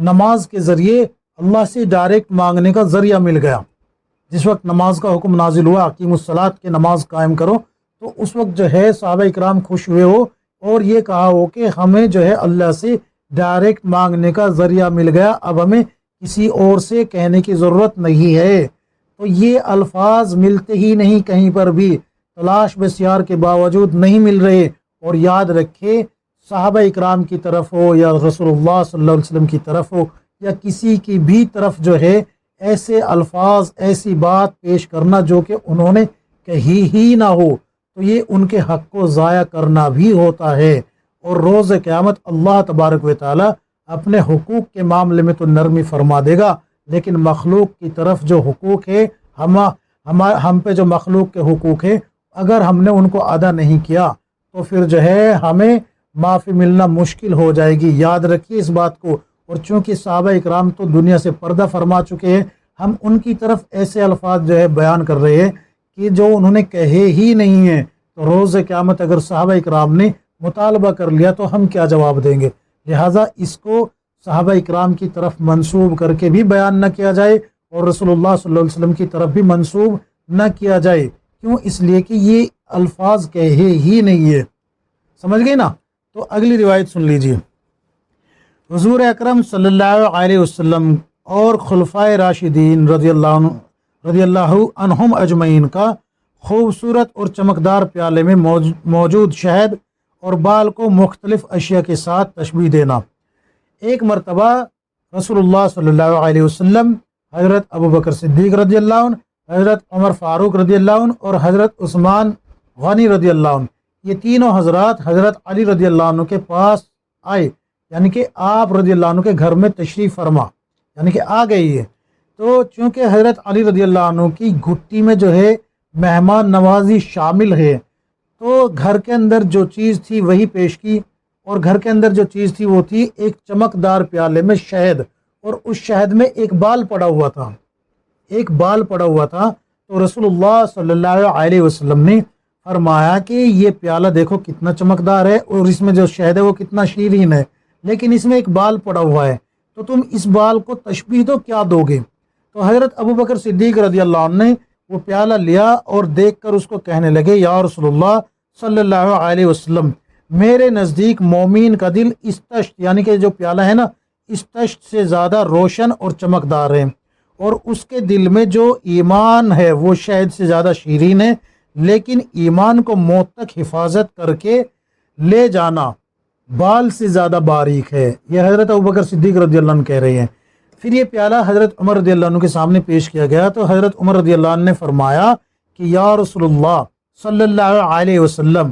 نماز کے ذریعے اللہ سے ڈائریکٹ مانگنے کا ذریعہ مل گیا۔ جس وقت نماز کا حکم نازل ہوا، اقیم الصلاۃ کہ نماز قائم کرو، تو اس وقت جو ہے صحابہ اکرام خوش ہوئے ہو اور یہ کہا ہو کہ ہمیں جو ہے اللہ سے ڈائریکٹ مانگنے کا ذریعہ مل گیا، اب ہمیں کسی اور سے کہنے کی ضرورت نہیں ہے۔ تو یہ الفاظ ملتے ہی نہیں، کہیں پر بھی تلاش بسیار کے باوجود نہیں مل رہے۔ اور یاد رکھے، صحابہ اکرام کی طرف ہو یا رسول اللہ صلی اللہ علیہ وسلم کی طرف ہو یا کسی کی بھی طرف جو ہے ایسے الفاظ، ایسی بات پیش کرنا جو کہ انہوں نے کہی ہی نہ ہو، تو یہ ان کے حق کو ضائع کرنا بھی ہوتا ہے۔ اور روز قیامت اللہ تبارک و تعالی اپنے حقوق کے معاملے میں تو نرمی فرما دے گا، لیکن مخلوق کی طرف جو حقوق ہے، ہم پہ جو مخلوق کے حقوق ہے، اگر ہم نے ان کو ادا نہیں کیا تو پھر جو ہے ہمیں معافی ملنا مشکل ہو جائے گی۔ یاد رکھیے اس بات کو۔ اور چونکہ صحابہ اکرام تو دنیا سے پردہ فرما چکے ہیں، ہم ان کی طرف ایسے الفاظ جو ہے بیان کر رہے ہیں کہ جو انہوں نے کہے ہی نہیں ہیں۔ تو روز قیامت اگر صحابہ اکرام نے مطالبہ کر لیا تو ہم کیا جواب دیں گے؟ لہٰذا اس کو صحابہ اکرام کی طرف منسوب کر کے بھی بیان نہ کیا جائے اور رسول اللہ صلی اللہ علیہ وسلم کی طرف بھی منسوب نہ کیا جائے۔ کیوں؟ اس لیے کہ یہ الفاظ کہے ہی نہیں ہے۔ سمجھ گئے نا؟ تو اگلی روایت سن لیجیے۔ حضور اکرم صلی اللہ علیہ وسلم اور خلفائے راشدین رضی اللہ عنہم اجمعین کا خوبصورت اور چمکدار پیالے میں موجود شہد اور بال کو مختلف اشیاء کے ساتھ تشبیہ دینا۔ ایک مرتبہ رسول اللہ صلی اللہ علیہ وسلم، حضرت ابوبکر صدیق رضی اللہ عنہ، حضرت عمر فاروق رضی اللہ عنہ اور حضرت عثمان غنی رضی اللہ عنہ، یہ تینوں حضرات حضرت علی رضی اللہ عنہ کے پاس آئے، یعنی کہ آپ رضی اللہ عنہ کے گھر میں تشریف فرما، یعنی کہ آ گئی ہے۔ تو چونکہ حضرت علی رضی اللہ عنہ کی گھٹی میں جو ہے مہمان نوازی شامل ہے، تو گھر کے اندر جو چیز تھی وہی پیش کی، اور گھر کے اندر جو چیز تھی وہ تھی ایک چمکدار پیالے میں شہد، اور اس شہد میں ایک بال پڑا ہوا تھا، ایک بال پڑا ہوا تھا۔ تو رسول اللہ صلی اللہ علیہ وسلم نے فرمایا کہ یہ پیالہ دیکھو کتنا چمکدار ہے اور اس میں جو شہد ہے وہ کتنا شیرین ہے، لیکن اس میں ایک بال پڑا ہوا ہے، تو تم اس بال کو تشبیہ تو کیا دو گے؟ تو حضرت ابوبکر صدیق رضی اللہ عنہ نے وہ پیالہ لیا اور دیکھ کر اس کو کہنے لگے، یا رسول اللہ صلی اللہ علیہ وسلم، میرے نزدیک مومین کا دل اس تشت، یعنی کہ جو پیالہ ہے نا، اس تشت سے زیادہ روشن اور چمکدار ہے، اور اس کے دل میں جو ایمان ہے وہ شہد سے زیادہ شیرین ہے، لیکن ایمان کو موت تک حفاظت کر کے لے جانا بال سے زیادہ باریک ہے۔ یہ حضرت ابوبکر صدیق رضی اللہ عنہ کہہ رہے ہیں۔ پھر یہ پیالہ حضرت عمر رضی اللہ عنہ کے سامنے پیش کیا گیا، تو حضرت عمر رضی اللہ عنہ نے فرمایا کہ یا رسول اللہ صلی اللہ علیہ وسلم،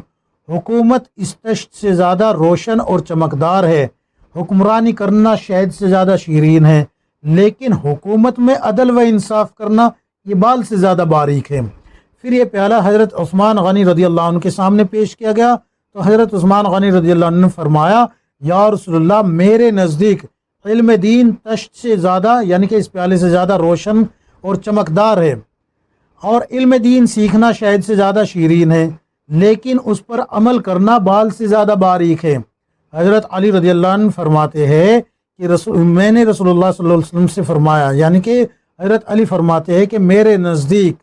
حکومت اس تشت سے زیادہ روشن اور چمکدار ہے، حکمرانی کرنا شہد سے زیادہ شیرین ہے، لیکن حکومت میں عدل و انصاف کرنا یہ بال سے زیادہ باریک ہے۔ پھر یہ پیالہ حضرت عثمان غنی رضی اللہ عنہ کے سامنے پیش کیا گیا، تو حضرت عثمان غنی رضی اللہ عنہ نے فرمایا، یا رسول اللہ، میرے نزدیک علم دین تشت سے زیادہ، یعنی کہ اس پیالے سے زیادہ روشن اور چمکدار ہے، اور علم دین سیکھنا شہد سے زیادہ شیرین ہے، لیکن اس پر عمل کرنا بال سے زیادہ باریک ہے۔ حضرت علی رضی اللہ عنہ فرماتے ہیں کہ میں نے رسول اللہ صلی اللہ علیہ وسلم سے فرمایا، یعنی کہ حضرت علی فرماتے ہیں کہ میرے نزدیک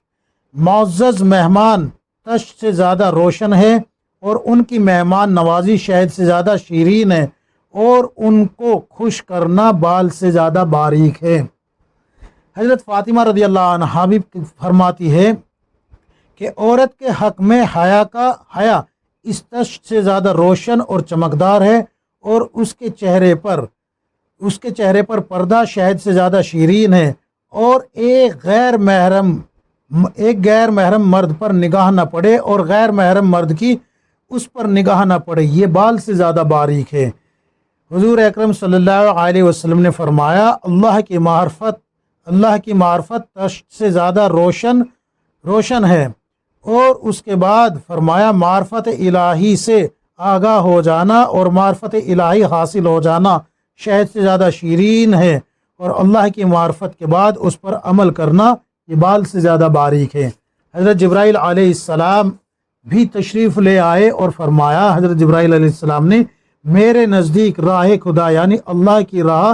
معزز مہمان تشت سے زیادہ روشن ہے، اور ان کی مہمان نوازی شہد سے زیادہ شیرین ہے، اور ان کو خوش کرنا بال سے زیادہ باریک ہے۔ حضرت فاطمہ رضی اللہ عنہا بھی فرماتی ہے کہ عورت کے حق میں حیا اس تشت سے زیادہ روشن اور چمکدار ہے، اور اس کے چہرے پر پردہ شہد سے زیادہ شیرین ہے، اور ایک غیر محرم مرد پر نگاہ نہ پڑے اور غیر محرم مرد کی اس پر نگاہ نہ پڑے، یہ بال سے زیادہ باریک ہے۔ حضور اکرم صلی اللہ علیہ وسلم نے فرمایا، اللہ کی معرفت تشت سے زیادہ روشن ہے، اور اس کے بعد فرمایا معرفت الہی سے آگاہ ہو جانا اور معرفت الہی حاصل ہو جانا شہد سے زیادہ شیرین ہے، اور اللہ کی معرفت کے بعد اس پر عمل کرنا یہ بال سے زیادہ باریک ہے۔ حضرت جبرائیل علیہ السلام بھی تشریف لے آئے اور فرمایا، حضرت جبرائیل علیہ السلام نے، میرے نزدیک راہ خدا یعنی اللہ کی راہ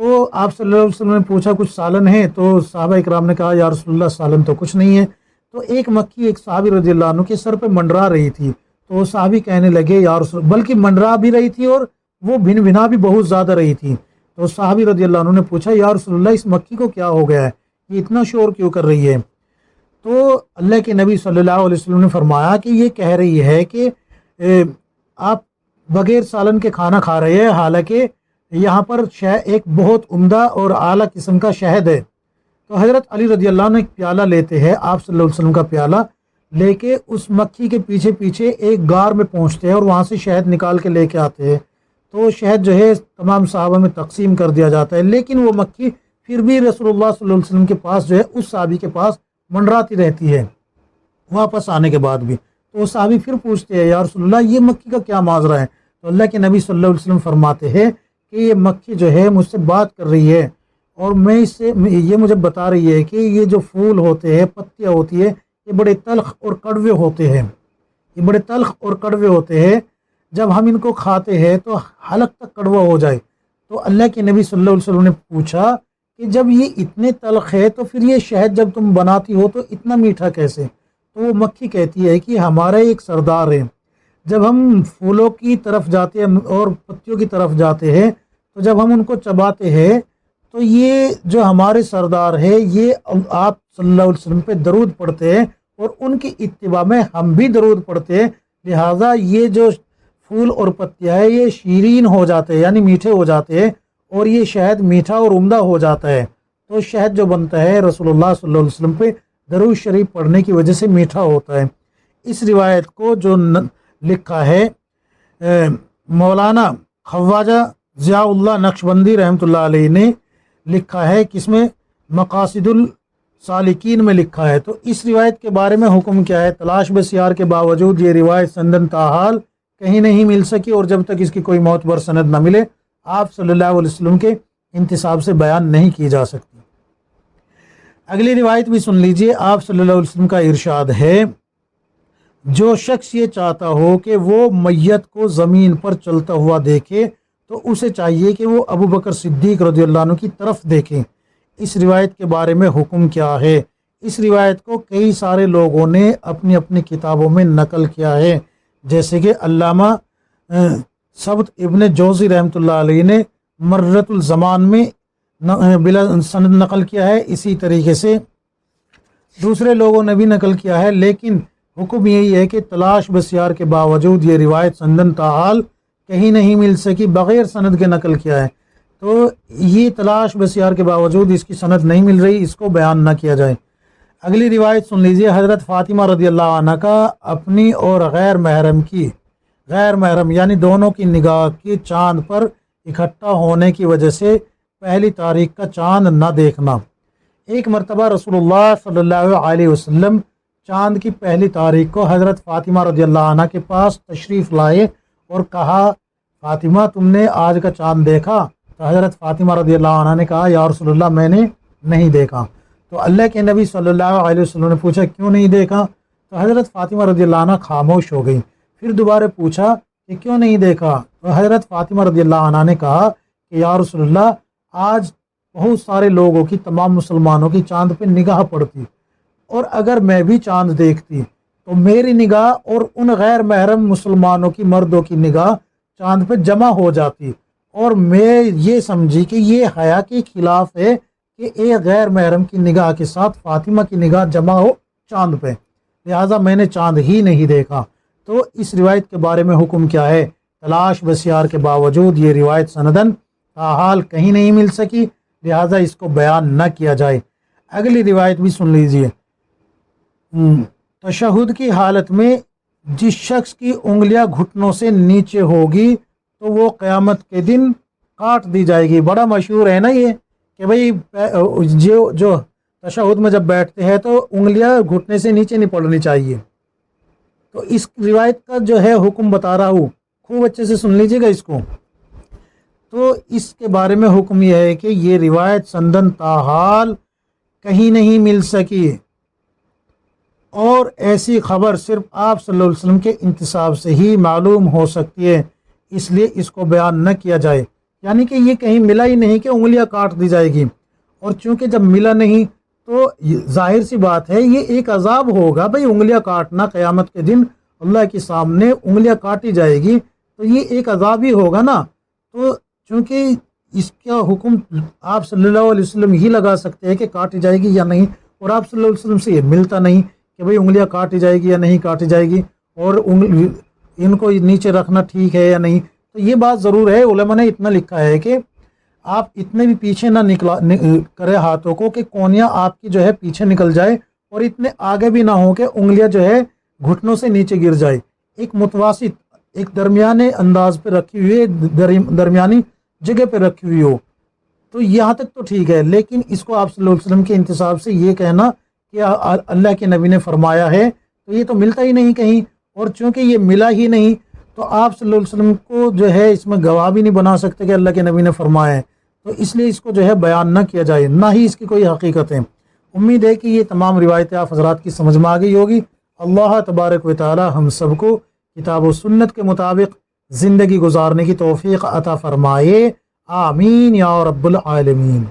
تو آپ صلی اللہ علیہ وسلم نے پوچھا کچھ سالن ہے؟ تو صحابہ اکرام نے کہا یا رسول اللہ سالن تو کچھ نہیں ہے۔ تو ایک مکھی ایک صحابی رضی اللہ عنہ کے سر پہ منڈرا رہی تھی، تو وہ صحابی کہنے لگے یا رسول، بلکہ منڈرا بھی رہی تھی اور وہ بھن بھنا بھی بہت زیادہ رہی تھی۔ تو صحابی رضی اللہ عنہ نے پوچھا یا رسول اللہ اس مکھی کو کیا ہو گیا ہے، یہ اتنا شور کیوں کر رہی ہے؟ تو اللہ کے نبی صلی اللہ علیہ وسلم نے فرمایا کہ یہ کہہ رہی ہے کہ آپ بغیر سالن کے کھانا کھا رہے ہیں، حالانکہ یہاں پر ایک بہت عمدہ اور اعلیٰ قسم کا شہد ہے۔ تو حضرت علی رضی اللہ عنہ ایک پیالہ لیتے ہیں، آپ صلی اللہ علیہ وسلم کا پیالہ لے کے اس مکھی کے پیچھے پیچھے ایک غار میں پہنچتے ہیں اور وہاں سے شہد نکال کے لے کے آتے ہیں۔ تو شہد جو ہے تمام صحابہ میں تقسیم کر دیا جاتا ہے، لیکن وہ مکھی پھر بھی رسول اللہ صلی اللہ علیہ وسلم کے پاس جو ہے اس صحابی کے پاس منڈراتی رہتی ہے واپس آنے کے بعد بھی۔ تو وہ صحابی پھر پوچھتے ہیں یا رسول اللہ یہ مکھی کا کیا ماجرا ہے؟ تو اللہ کے نبی صلی اللہ علیہ وسلم فرماتے ہیں کہ یہ مکھی جو ہے مجھ سے بات کر رہی ہے اور میں اس سے یہ مجھے بتا رہی ہے کہ یہ جو پھول ہوتے ہیں، پتیاں ہوتی ہے، یہ بڑے تلخ اور کڑوے ہوتے ہیں، یہ بڑے تلخ اور کڑوے ہوتے ہیں، جب ہم ان کو کھاتے ہیں تو حلق تک کڑوا ہو جائے۔ تو اللہ کے نبی صلی اللہ علیہ وسلم نے پوچھا کہ جب یہ اتنے تلخ ہے تو پھر یہ شہد جب تم بناتی ہو تو اتنا میٹھا کیسے؟ تو وہ مکھی کہتی ہے کہ ہمارا ایک سردار ہے، جب ہم پھولوں کی طرف جاتے ہیں اور پتیوں کی طرف جاتے ہیں تو جب ہم ان کو چباتے ہیں تو یہ جو ہمارے سردار ہے یہ آپ صلی اللہ علیہ وسلم پہ درود پڑھتے ہیں اور ان کی اتباع میں ہم بھی درود پڑھتے ہیں، لہٰذا یہ جو پھول اور پتیاں ہے یہ شیرین ہو جاتے ہیں، یعنی میٹھے ہو جاتے ہیں، اور یہ شہد میٹھا اور عمدہ ہو جاتا ہے۔ تو شہد جو بنتا ہے رسول اللہ صلی اللہ علیہ وسلم پہ درود شریف پڑھنے کی وجہ سے میٹھا ہوتا ہے۔ اس روایت کو جو لکھا ہے مولانا خواجہ ضیاء اللہ نقشبندی رحمۃ اللہ علیہ نے لکھا ہے، کس میں؟ مقاصد السالکین میں لکھا ہے۔ تو اس روایت کے بارے میں حکم کیا ہے؟ تلاش بسیار کے باوجود یہ روایت سندن تاحال کہیں نہیں مل سکی، اور جب تک اس کی کوئی معتبر سند نہ ملے آپ صلی اللہ علیہ وسلم کے انتصاب سے بیان نہیں کی جا سکتی۔ اگلی روایت بھی سن لیجئے، آپ صلی اللہ علیہ وسلم کا ارشاد ہے جو شخص یہ چاہتا ہو کہ وہ میت کو زمین پر چلتا ہوا دیکھے تو اسے چاہیے کہ وہ ابو بکر صدیق رضی اللہ عنہ کی طرف دیکھیں۔ اس روایت کے بارے میں حکم کیا ہے؟ اس روایت کو کئی سارے لوگوں نے اپنی اپنی کتابوں میں نقل کیا ہے، جیسے کہ علامہ ثبت ابن جوزی رحمۃ اللہ علیہ نے مررۃ الزمان میں بلا سند نقل کیا ہے، اسی طریقے سے دوسرے لوگوں نے بھی نقل کیا ہے، لیکن حکم یہی ہے کہ تلاش بسیار کے باوجود یہ روایت سندن تاحال کہیں نہیں مل سکی، بغیر سند کے نقل کیا ہے۔ تو یہ تلاش بسیار کے باوجود اس کی سند نہیں مل رہی، اس کو بیان نہ کیا جائے۔ اگلی روایت سن لیجئے، حضرت فاطمہ رضی اللہ عنہ کا اپنی اور غیر محرم یعنی دونوں کی نگاہ کی چاند پر اکٹھا ہونے کی وجہ سے پہلی تاریخ کا چاند نہ دیکھنا۔ ایک مرتبہ رسول اللہ صلی اللہ علیہ وسلم چاند کی پہلی تاریخ کو حضرت فاطمہ رضی اللہ عنہ کے پاس تشریف لائے اور کہا فاطمہ تم نے آج کا چاند دیکھا؟ تو حضرت فاطمہ رضی اللہ عنہ نے کہا یا رسول اللہ میں نے نہیں دیکھا۔ تو اللہ کے نبی صلی اللہ علیہ وسلم نے پوچھا کیوں نہیں دیکھا؟ تو حضرت فاطمہ رضی اللہ عنہ خاموش ہو گئی۔ پھر دوبارہ پوچھا کہ کیوں نہیں دیکھا؟ تو حضرت فاطمہ رضی اللہ عنہ نے کہا کہ یا رسول اللہ آج بہت سارے لوگوں کی، تمام مسلمانوں کی چاند پہ نگاہ پڑتی، اور اگر میں بھی چاند دیکھتی تو میری نگاہ اور ان غیر محرم مسلمانوں کی، مردوں کی نگاہ چاند پہ جمع ہو جاتی، اور میں یہ سمجھی کہ یہ حیا کے خلاف ہے کہ ایک غیر محرم کی نگاہ کے ساتھ فاطمہ کی نگاہ جمع ہو چاند پہ، لہٰذا میں نے چاند ہی نہیں دیکھا۔ تو اس روایت کے بارے میں حکم کیا ہے؟ تلاش بسیار کے باوجود یہ روایت سندن تاحال کہیں نہیں مل سکی، لہٰذا اس کو بیان نہ کیا جائے۔ اگلی روایت بھی سن لیجئے، تشہد کی حالت میں جس شخص کی انگلیاں گھٹنوں سے نیچے ہوگی تو وہ قیامت کے دن کاٹ دی جائے گی۔ بڑا مشہور ہے نا یہ کہ بھئی جو تشہد میں جب بیٹھتے ہیں تو انگلیاں گھٹنے سے نیچے نہیں پڑنی چاہیے۔ تو اس روایت کا جو ہے حکم بتا رہا ہوں، خوب اچھے سے سن لیجیے گا اس کو۔ تو اس کے بارے میں حکم یہ ہے کہ یہ روایت سندن تاحال کہیں نہیں مل سکی، اور ایسی خبر صرف آپ صلی اللہ علیہ وسلم کے انتصاب سے ہی معلوم ہو سکتی ہے، اس لیے اس کو بیان نہ کیا جائے۔ یعنی کہ یہ کہیں ملا ہی نہیں کہ انگلیاں کاٹ دی جائے گی، اور چونکہ جب ملا نہیں تو ظاہر سی بات ہے یہ ایک عذاب ہوگا بھائی، انگلیاں کاٹنا قیامت کے دن اللہ کے سامنے انگلیاں کاٹی جائے گی تو یہ ایک عذاب ہی ہوگا نا۔ تو چونکہ اس کا حکم آپ صلی اللہ علیہ وسلم ہی لگا سکتے ہیں کہ کاٹی جائے گی یا نہیں، اور آپ صلی اللہ علیہ وسلم سے یہ ملتا نہیں کہ بھئی انگلیاں کاٹی جائے گی یا نہیں کاٹی جائے گی، اور ان کو نیچے رکھنا ٹھیک ہے یا نہیں۔ تو یہ بات ضرور ہے، علماء نے اتنا لکھا ہے کہ آپ اتنے بھی پیچھے نہ کرے ہاتھوں کو کہ کونیاں آپ کی جو ہے پیچھے نکل جائے، اور اتنے آگے بھی نہ ہو کہ انگلیاں جو ہے گھٹنوں سے نیچے گر جائے۔ ایک متوسط، ایک درمیانے انداز پہ رکھی ہوئی ہے، درمیانی جگہ پہ رکھی ہوئی ہو، تو یہاں تک تو ٹھیک ہے۔ لیکن اس کو آپ صلی اللہ علیہ وسلم کے انتصاب سے یہ کہنا کہ اللہ کے نبی نے فرمایا ہے، تو یہ تو ملتا ہی نہیں کہیں، اور چونکہ یہ ملا ہی نہیں تو آپ صلی اللہ علیہ وسلم کو جو ہے اس میں گواہ بھی نہیں بنا سکتے کہ اللہ کے نبی نے فرمایا ہے، تو اس لیے اس کو جو ہے بیان نہ کیا جائے، نہ ہی اس کی کوئی حقیقت ہے۔ امید ہے کہ یہ تمام روایتیں آپ حضرات کی سمجھ میں آ گئی ہوگی۔ اللہ تبارک و تعالی ہم سب کو کتاب و سنت کے مطابق زندگی گزارنے کی توفیق عطا فرمائے، آمین یا رب العالمین۔